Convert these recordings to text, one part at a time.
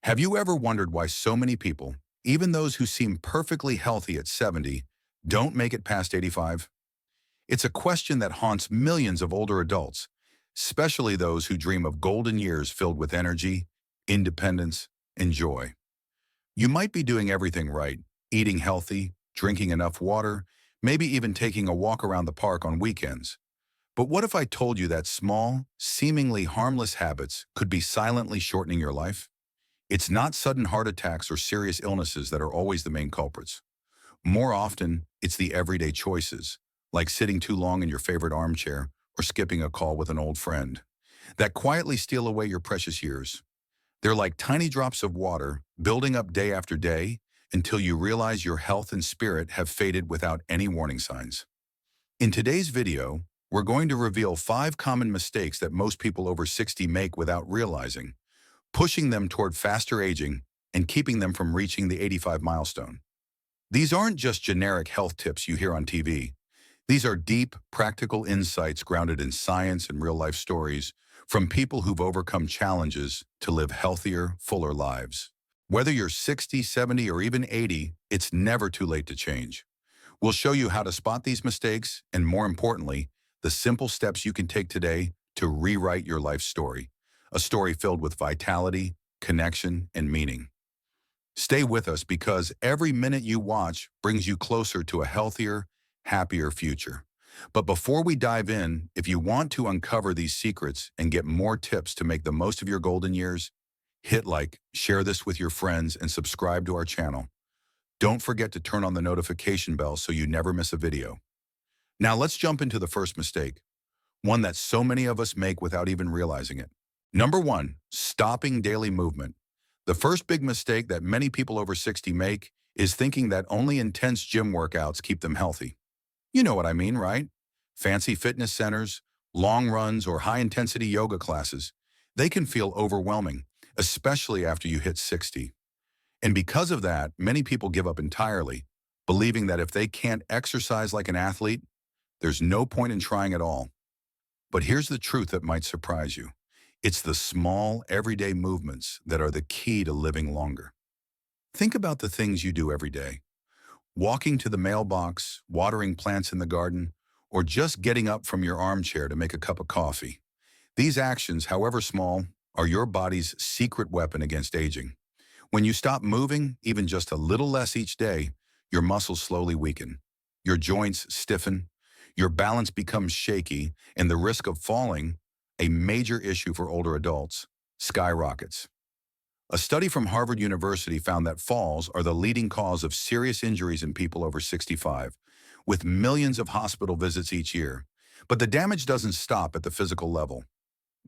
Have you ever wondered why so many people, even those who seem perfectly healthy at 70, don't make it past 85? It's a question that haunts millions of older adults, especially those who dream of golden years filled with energy, independence, and joy. You might be doing everything right, eating healthy, drinking enough water, maybe even taking a walk around the park on weekends. But what if I told you that small, seemingly harmless habits could be silently shortening your life? It's not sudden heart attacks or serious illnesses that are always the main culprits. More often, it's the everyday choices, like sitting too long in your favorite armchair or skipping a call with an old friend, that quietly steal away your precious years. They're like tiny drops of water building up day after day until you realize your health and spirit have faded without any warning signs. In today's video, we're going to reveal 5 common mistakes that most people over 60 make without realizing, pushing them toward faster aging and keeping them from reaching the 85 milestone. These aren't just generic health tips you hear on TV. These are deep, practical insights grounded in science and real-life stories from people who've overcome challenges to live healthier, fuller lives. Whether you're 60, 70, or even 80, it's never too late to change. We'll show you how to spot these mistakes and, more importantly, the simple steps you can take today to rewrite your life story. A story filled with vitality, connection, and meaning. Stay with us because every minute you watch brings you closer to a healthier, happier future. But before we dive in, if you want to uncover these secrets and get more tips to make the most of your golden years, hit like, share this with your friends, and subscribe to our channel. Don't forget to turn on the notification bell so you never miss a video. Now let's jump into the first mistake, one that so many of us make without even realizing it. Number 1, stopping daily movement. The first big mistake that many people over 60 make is thinking that only intense gym workouts keep them healthy. You know what I mean, right? Fancy fitness centers, long runs, or high-intensity yoga classes. They can feel overwhelming, especially after you hit 60. And because of that, many people give up entirely, believing that if they can't exercise like an athlete, there's no point in trying at all. But here's the truth that might surprise you. It's the small, everyday movements that are the key to living longer. Think about the things you do every day. Walking to the mailbox, watering plants in the garden, or just getting up from your armchair to make a cup of coffee. These actions, however small, are your body's secret weapon against aging. When you stop moving, even just a little less each day, your muscles slowly weaken. Your joints stiffen, your balance becomes shaky, and the risk of falling, a major issue for older adults, skyrockets. A study from Harvard University found that falls are the leading cause of serious injuries in people over 65, with millions of hospital visits each year. But the damage doesn't stop at the physical level.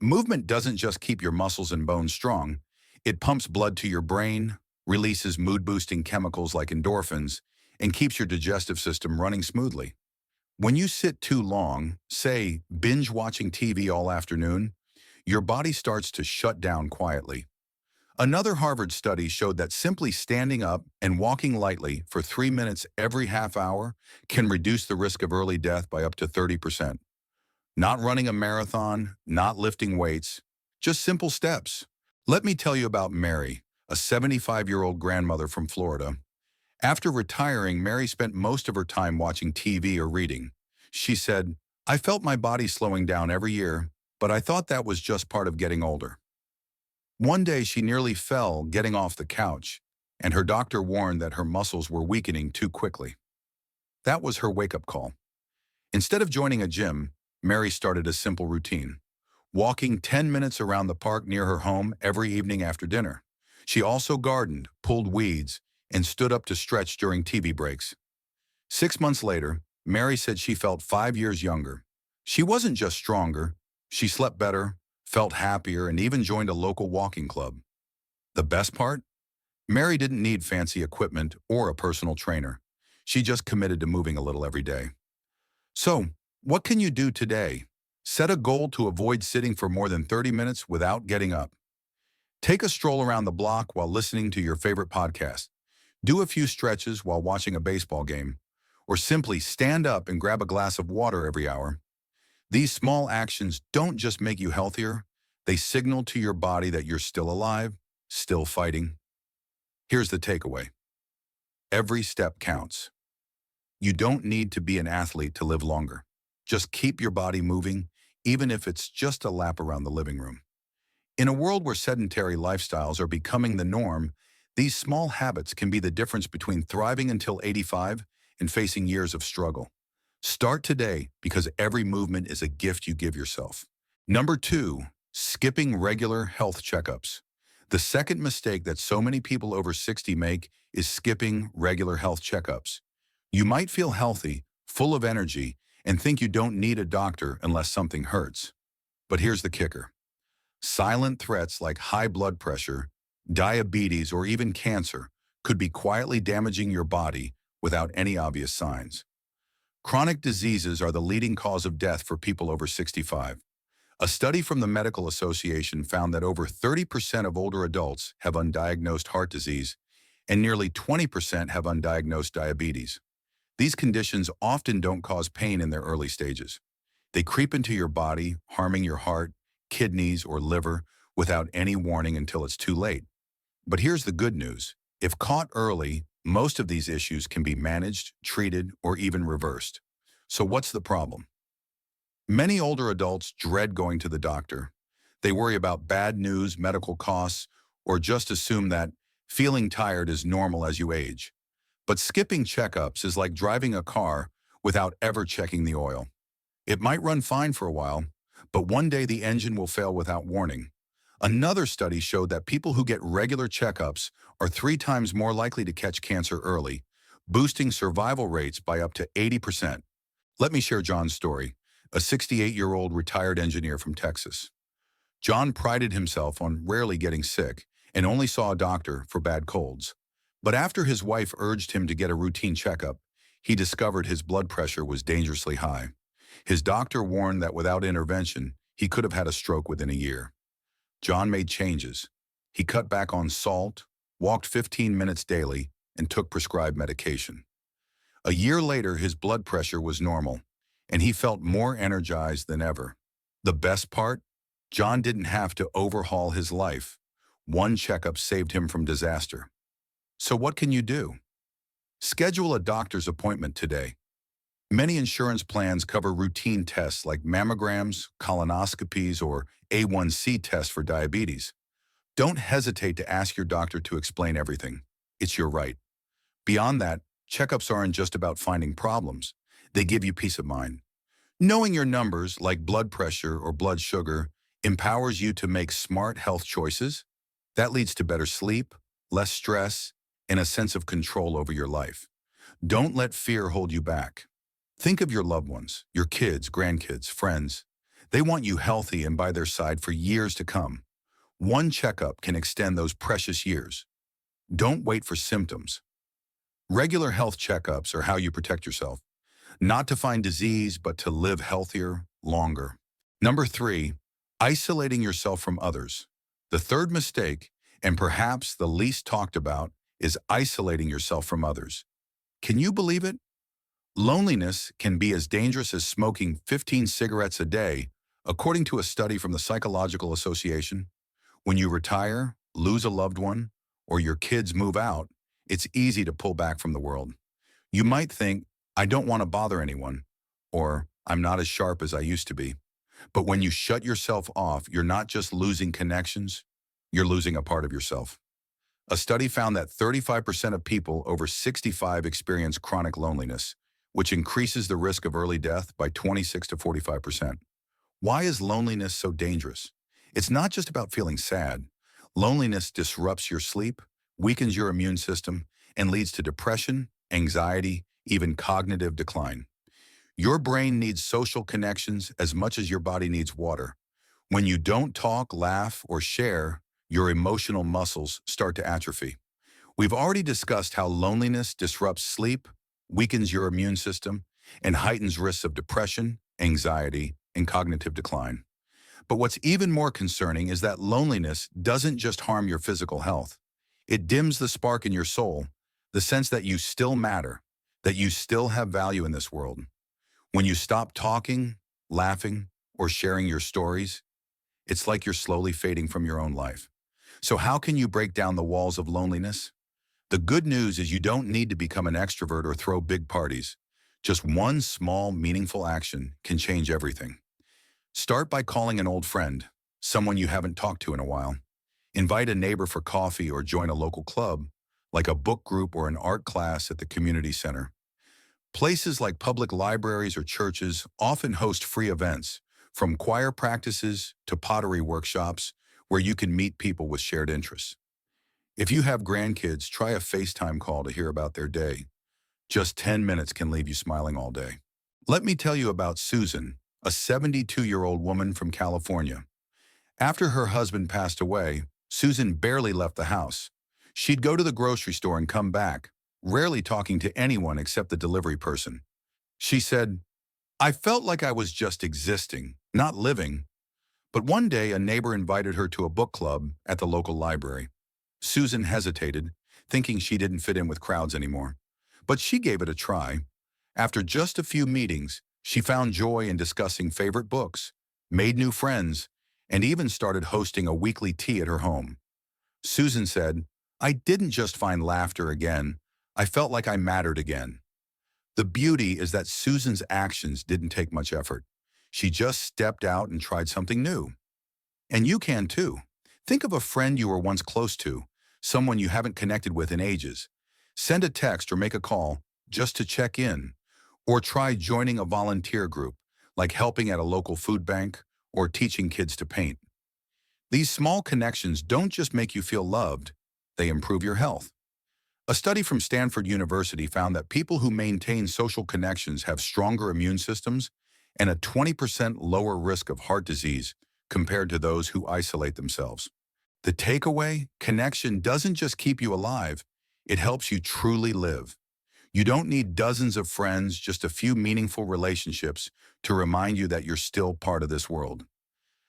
Movement doesn't just keep your muscles and bones strong, it pumps blood to your brain, releases mood-boosting chemicals like endorphins, and keeps your digestive system running smoothly. When you sit too long, say binge watching TV all afternoon, your body starts to shut down quietly. Another Harvard study showed that simply standing up and walking lightly for 3 minutes every half hour can reduce the risk of early death by up to 30%. Not running a marathon, not lifting weights, just simple steps. Let me tell you about Mary, a 75-year-old grandmother from Florida. After retiring, Mary spent most of her time watching TV or reading. She said, "I felt my body slowing down every year, but I thought that was just part of getting older." One day she nearly fell getting off the couch, and her doctor warned that her muscles were weakening too quickly. That was her wake-up call. Instead of joining a gym, Mary started a simple routine, walking 10 minutes around the park near her home every evening after dinner. She also gardened, pulled weeds, and stood up to stretch during TV breaks. 6 months later, Mary said she felt 5 years younger. She wasn't just stronger, she slept better, felt happier, and even joined a local walking club. The best part? Mary didn't need fancy equipment or a personal trainer. She just committed to moving a little every day. So, what can you do today? Set a goal to avoid sitting for more than 30 minutes without getting up. Take a stroll around the block while listening to your favorite podcast. Do a few stretches while watching a baseball game, or simply stand up and grab a glass of water every hour. These small actions don't just make you healthier, they signal to your body that you're still alive, Still fighting? Here's the takeaway. Every step counts. You don't need to be an athlete to live longer. Just keep your body moving, even if it's just a lap around the living room. In a world where sedentary lifestyles are becoming the norm, these small habits can be the difference between thriving until 85 and facing years of struggle. Start today because every movement is a gift you give yourself. Number 2, skipping regular health checkups. The second mistake that so many people over 60 make is skipping regular health checkups. You might feel healthy, full of energy, and think you don't need a doctor unless something hurts. But here's the kicker. Silent threats like high blood pressure, diabetes, or even cancer could be quietly damaging your body without any obvious signs. Chronic diseases are the leading cause of death for people over 65. A study from the Medical Association found that over 30% of older adults have undiagnosed heart disease, and nearly 20% have undiagnosed diabetes. These conditions often don't cause pain in their early stages. They creep into your body, harming your heart, kidneys, or liver without any warning until it's too late. But here's the good news. If caught early, most of these issues can be managed, treated, or even reversed. So what's the problem? Many older adults dread going to the doctor. They worry about bad news, medical costs, or just assume that feeling tired is normal as you age. But skipping checkups is like driving a car without ever checking the oil. It might run fine for a while, but one day the engine will fail without warning. Another study showed that people who get regular checkups are 3 times more likely to catch cancer early, boosting survival rates by up to 80%. Let me share John's story, a 68-year-old retired engineer from Texas. John prided himself on rarely getting sick and only saw a doctor for bad colds. But after his wife urged him to get a routine checkup, he discovered his blood pressure was dangerously high. His doctor warned that without intervention, he could have had a stroke within a year. John made changes. He cut back on salt, walked 15 minutes daily, and took prescribed medication. A year later, his blood pressure was normal, and he felt more energized than ever. The best part? John didn't have to overhaul his life. One checkup saved him from disaster. So what can you do? Schedule a doctor's appointment today. Many insurance plans cover routine tests like mammograms, colonoscopies, or A1C tests for diabetes. Don't hesitate to ask your doctor to explain everything. It's your right. Beyond that, checkups aren't just about finding problems. They give you peace of mind. Knowing your numbers, like blood pressure or blood sugar, empowers you to make smart health choices. That leads to better sleep, less stress, and a sense of control over your life. Don't let fear hold you back. Think of your loved ones, your kids, grandkids, friends. They want you healthy and by their side for years to come. One checkup can extend those precious years. Don't wait for symptoms. Regular health checkups are how you protect yourself. Not to find disease, but to live healthier, longer. Number 3, isolating yourself from others. The third mistake, and perhaps the least talked about, is isolating yourself from others. Can you believe it? Loneliness can be as dangerous as smoking 15 cigarettes a day, according to a study from the Psychological Association. When you retire, lose a loved one, or your kids move out, it's easy to pull back from the world. You might think, I don't want to bother anyone, or I'm not as sharp as I used to be. But when you shut yourself off, you're not just losing connections, you're losing a part of yourself. A study found that 35% of people over 65 experience chronic loneliness, which increases the risk of early death by 26 to 45%. Why is loneliness so dangerous? It's not just about feeling sad. Loneliness disrupts your sleep, weakens your immune system, and leads to depression, anxiety, even cognitive decline. Your brain needs social connections as much as your body needs water. When you don't talk, laugh, or share, your emotional muscles start to atrophy. We've already discussed how loneliness disrupts sleep, weakens your immune system, and heightens risks of depression, anxiety, and cognitive decline. But what's even more concerning is that loneliness doesn't just harm your physical health. It dims the spark in your soul, the sense that you still matter, that you still have value in this world. When you stop talking, laughing, or sharing your stories, it's like you're slowly fading from your own life. So how can you break down the walls of loneliness? The good news is you don't need to become an extrovert or throw big parties. Just one small, meaningful action can change everything. Start by calling an old friend, someone you haven't talked to in a while. Invite a neighbor for coffee or join a local club, like a book group or an art class at the community center. Places like public libraries or churches often host free events, from choir practices to pottery workshops, where you can meet people with shared interests. If you have grandkids, try a FaceTime call to hear about their day. Just 10 minutes can leave you smiling all day. Let me tell you about Susan, a 72-year-old woman from California. After her husband passed away, Susan barely left the house. She'd go to the grocery store and come back, rarely talking to anyone except the delivery person. She said, "I felt like I was just existing, not living." But one day, a neighbor invited her to a book club at the local library. Susan hesitated, thinking she didn't fit in with crowds anymore. But she gave it a try. After just a few meetings, she found joy in discussing favorite books, made new friends, and even started hosting a weekly tea at her home. Susan said, "I didn't just find laughter again, I felt like I mattered again." The beauty is that Susan's actions didn't take much effort. She just stepped out and tried something new. And you can too. Think of a friend you were once close to, someone you haven't connected with in ages. Send a text or make a call just to check in. Or try joining a volunteer group, like helping at a local food bank or teaching kids to paint. These small connections don't just make you feel loved, they improve your health. A study from Stanford University found that people who maintain social connections have stronger immune systems and a 20% lower risk of heart disease compared to those who isolate themselves. The takeaway: connection doesn't just keep you alive, it helps you truly live. You don't need dozens of friends, just a few meaningful relationships to remind you that you're still part of this world.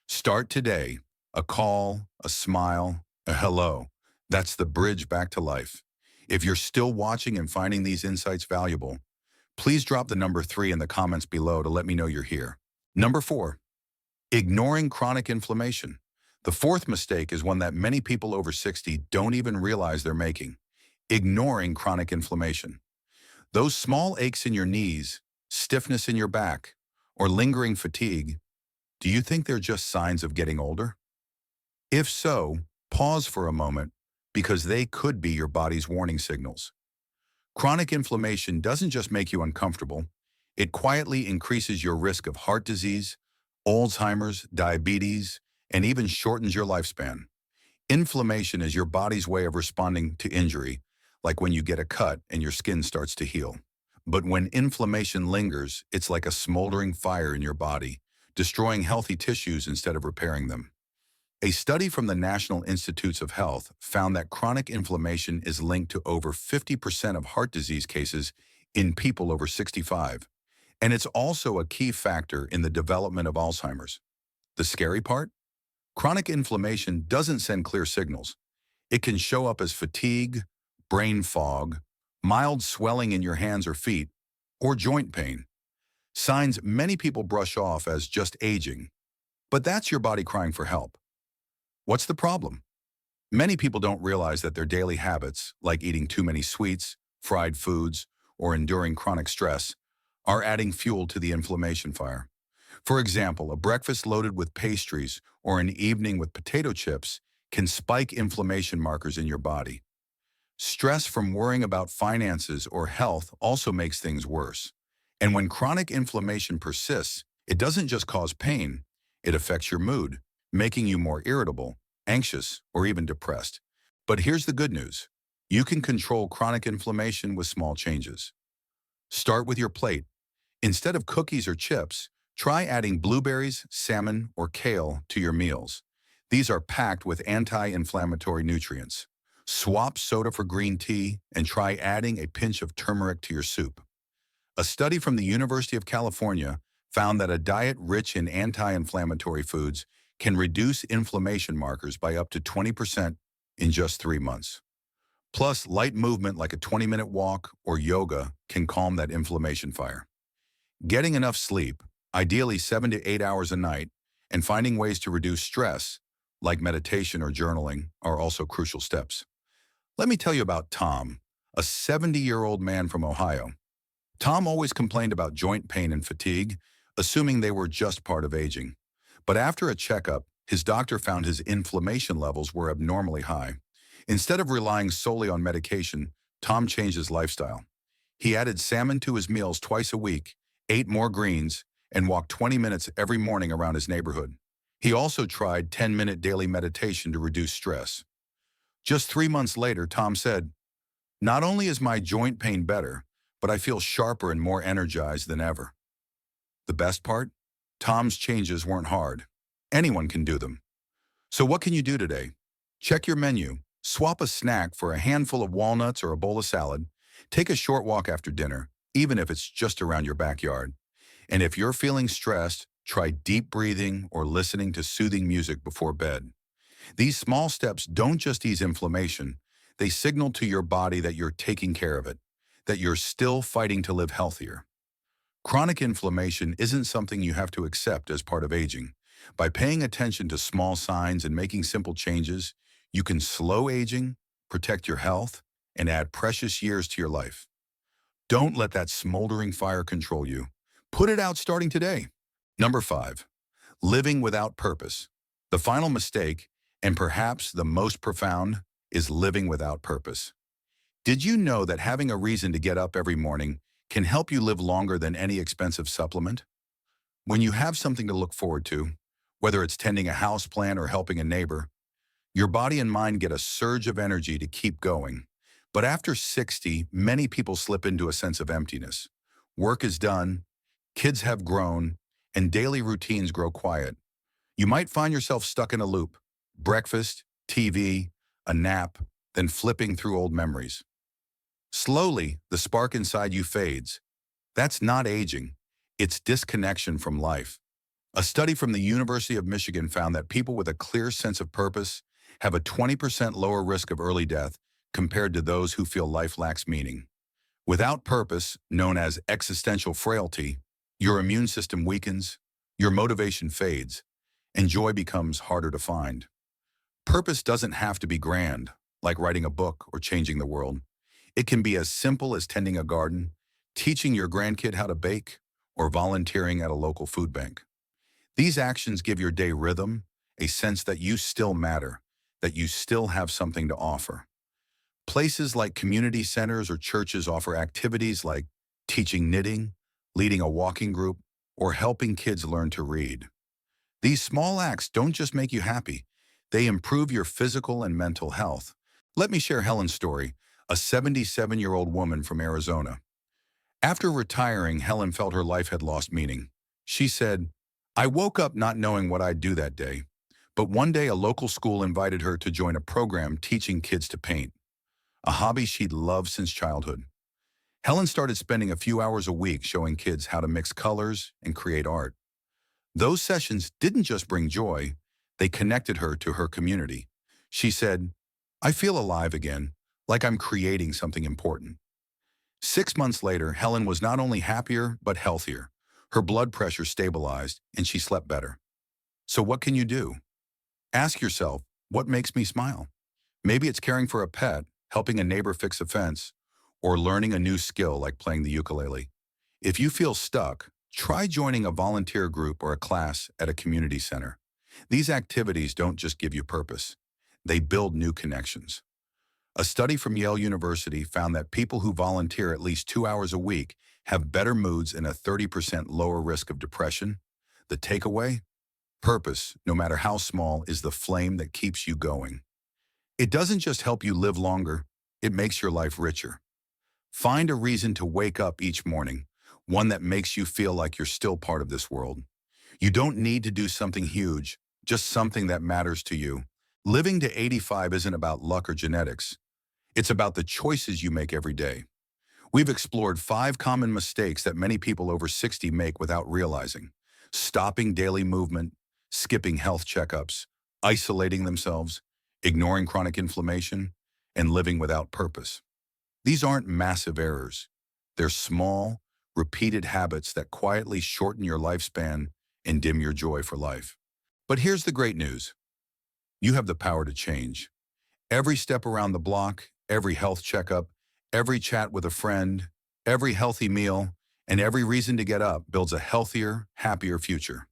Start today. A call, a smile, a hello. That's the bridge back to life. If you're still watching and finding these insights valuable, please drop the number 3 in the comments below to let me know you're here. Number 4, ignoring chronic inflammation. The fourth mistake is one that many people over 60 don't even realize they're making: ignoring chronic inflammation. Those small aches in your knees, stiffness in your back, or lingering fatigue, do you think they're just signs of getting older? If so, pause for a moment, because they could be your body's warning signals. Chronic inflammation doesn't just make you uncomfortable, it quietly increases your risk of heart disease, Alzheimer's, diabetes, and even shortens your lifespan. Inflammation is your body's way of responding to injury, like when you get a cut and your skin starts to heal. But when inflammation lingers, it's like a smoldering fire in your body, destroying healthy tissues instead of repairing them. A study from the National Institutes of Health found that chronic inflammation is linked to over 50% of heart disease cases in people over 65. And it's also a key factor in the development of Alzheimer's. The scary part? Chronic inflammation doesn't send clear signals. It can show up as fatigue, brain fog, mild swelling in your hands or feet, or joint pain. Signs many people brush off as just aging. But that's your body crying for help. What's the problem? Many people don't realize that their daily habits, like eating too many sweets, fried foods, or enduring chronic stress, are adding fuel to the inflammation fire. For example, a breakfast loaded with pastries or an evening with potato chips can spike inflammation markers in your body. Stress from worrying about finances or health also makes things worse. And when chronic inflammation persists, it doesn't just cause pain, it affects your mood, making you more irritable, anxious, or even depressed. But here's the good news: you can control chronic inflammation with small changes. Start with your plate. Instead of cookies or chips, try adding blueberries, salmon, or kale to your meals. These are packed with anti-inflammatory nutrients. Swap soda for green tea and try adding a pinch of turmeric to your soup. A study from the University of California found that a diet rich in anti-inflammatory foods can reduce inflammation markers by up to 20% in just 3 months. Plus, light movement like a 20-minute walk or yoga can calm that inflammation fire. Getting enough sleep, ideally 7 to 8 hours a night, and finding ways to reduce stress like meditation or journaling, are also crucial steps. Let me tell you about Tom, a 70-year-old man from Ohio. Tom always complained about joint pain and fatigue, assuming they were just part of aging. But after a checkup, his doctor found his inflammation levels were abnormally high. Instead of relying solely on medication, Tom changed his lifestyle. He added salmon to his meals twice a week, ate more greens, and walked 20 minutes every morning around his neighborhood. He also tried 10-minute daily meditation to reduce stress. Just 3 months later, Tom said, "Not only is my joint pain better, but I feel sharper and more energized than ever." The best part? Tom's changes weren't hard. Anyone can do them. So what can you do today? Check your menu, swap a snack for a handful of walnuts or a bowl of salad, take a short walk after dinner, even if it's just around your backyard. And if you're feeling stressed, try deep breathing or listening to soothing music before bed. These small steps don't just ease inflammation, they signal to your body that you're taking care of it, that you're still fighting to live healthier. Chronic inflammation isn't something you have to accept as part of aging. By paying attention to small signs and making simple changes, you can slow aging, protect your health, and add precious years to your life. Don't let that smoldering fire control you. Put it out starting today. Number 5. Living without purpose. The final mistake, and perhaps the most profound, is living without purpose. Did you know that having a reason to get up every morning can help you live longer than any expensive supplement? When you have something to look forward to, whether it's tending a house plant or helping a neighbor, your body and mind get a surge of energy to keep going. But after 60, many people slip into a sense of emptiness. Work is done, kids have grown, and daily routines grow quiet. You might find yourself stuck in a loop: breakfast, TV, a nap, then flipping through old memories. Slowly, the spark inside you fades. That's not aging. It's disconnection from life. A study from the University of Michigan found that people with a clear sense of purpose have a 20% lower risk of early death compared to those who feel life lacks meaning. Without purpose, known as existential frailty, your immune system weakens, your motivation fades, and joy becomes harder to find. Purpose doesn't have to be grand, like writing a book or changing the world. It can be as simple as tending a garden, teaching your grandkid how to bake, or volunteering at a local food bank. These actions give your day rhythm, a sense that you still matter, that you still have something to offer. Places like community centers or churches offer activities like teaching knitting, leading a walking group, or helping kids learn to read. These small acts don't just make you happy, they improve your physical and mental health. Let me share Helen's story, a 77-year-old woman from Arizona. After retiring, Helen felt her life had lost meaning. She said, "I woke up not knowing what I'd do that day, but one day a local school invited her to join a program teaching kids to paint, a hobby she'd loved since childhood. Helen started spending a few hours a week showing kids how to mix colors and create art. Those sessions didn't just bring joy, they connected her to her community. She said, "I feel alive again, like I'm creating something important." 6 months later, Helen was not only happier, but healthier. Her blood pressure stabilized, and she slept better. So what can you do? Ask yourself, what makes me smile? Maybe it's caring for a pet, helping a neighbor fix a fence, or learning a new skill like playing the ukulele. If you feel stuck, try joining a volunteer group or a class at a community center. These activities don't just give you purpose, they build new connections. A study from Yale University found that people who volunteer at least 2 hours a week have better moods and a 30% lower risk of depression. The takeaway? Purpose, no matter how small, is the flame that keeps you going. It doesn't just help you live longer, it makes your life richer. Find a reason to wake up each morning, one that makes you feel like you're still part of this world. You don't need to do something huge, just something that matters to you. Living to 85 isn't about luck or genetics. It's about the choices you make every day. We've explored 5 common mistakes that many people over 60 make without realizing: stopping daily movement, skipping health checkups, isolating themselves, ignoring chronic inflammation, and living without purpose. These aren't massive errors. They're small, repeated habits that quietly shorten your lifespan and dim your joy for life. But here's the great news. You have the power to change. Every step around the block, every health checkup, every chat with a friend, every healthy meal, and every reason to get up builds a healthier, happier future.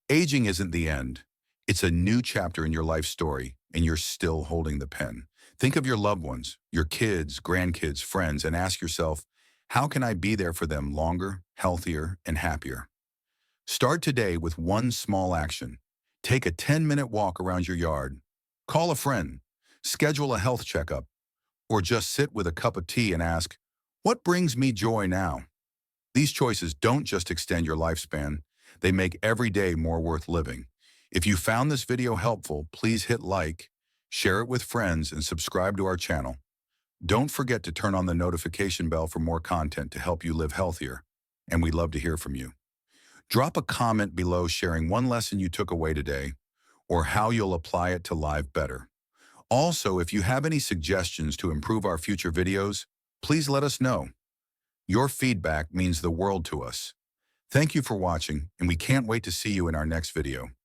Aging isn't the end. It's a new chapter in your life story, and you're still holding the pen. Think of your loved ones, your kids, grandkids, friends, and ask yourself, how can I be there for them longer, healthier, and happier? Start today with one small action. Take a 10-minute walk around your yard. Call a friend. Schedule a health checkup. Or just sit with a cup of tea and ask, what brings me joy now? These choices don't just extend your lifespan, they make every day more worth living. If you found this video helpful, please hit like, share it with friends, and subscribe to our channel. Don't forget to turn on the notification bell for more content to help you live healthier, and we'd love to hear from you. Drop a comment below sharing one lesson you took away today, or how you'll apply it to live better. Also, if you have any suggestions to improve our future videos, please let us know. Your feedback means the world to us. Thank you for watching, and we can't wait to see you in our next video.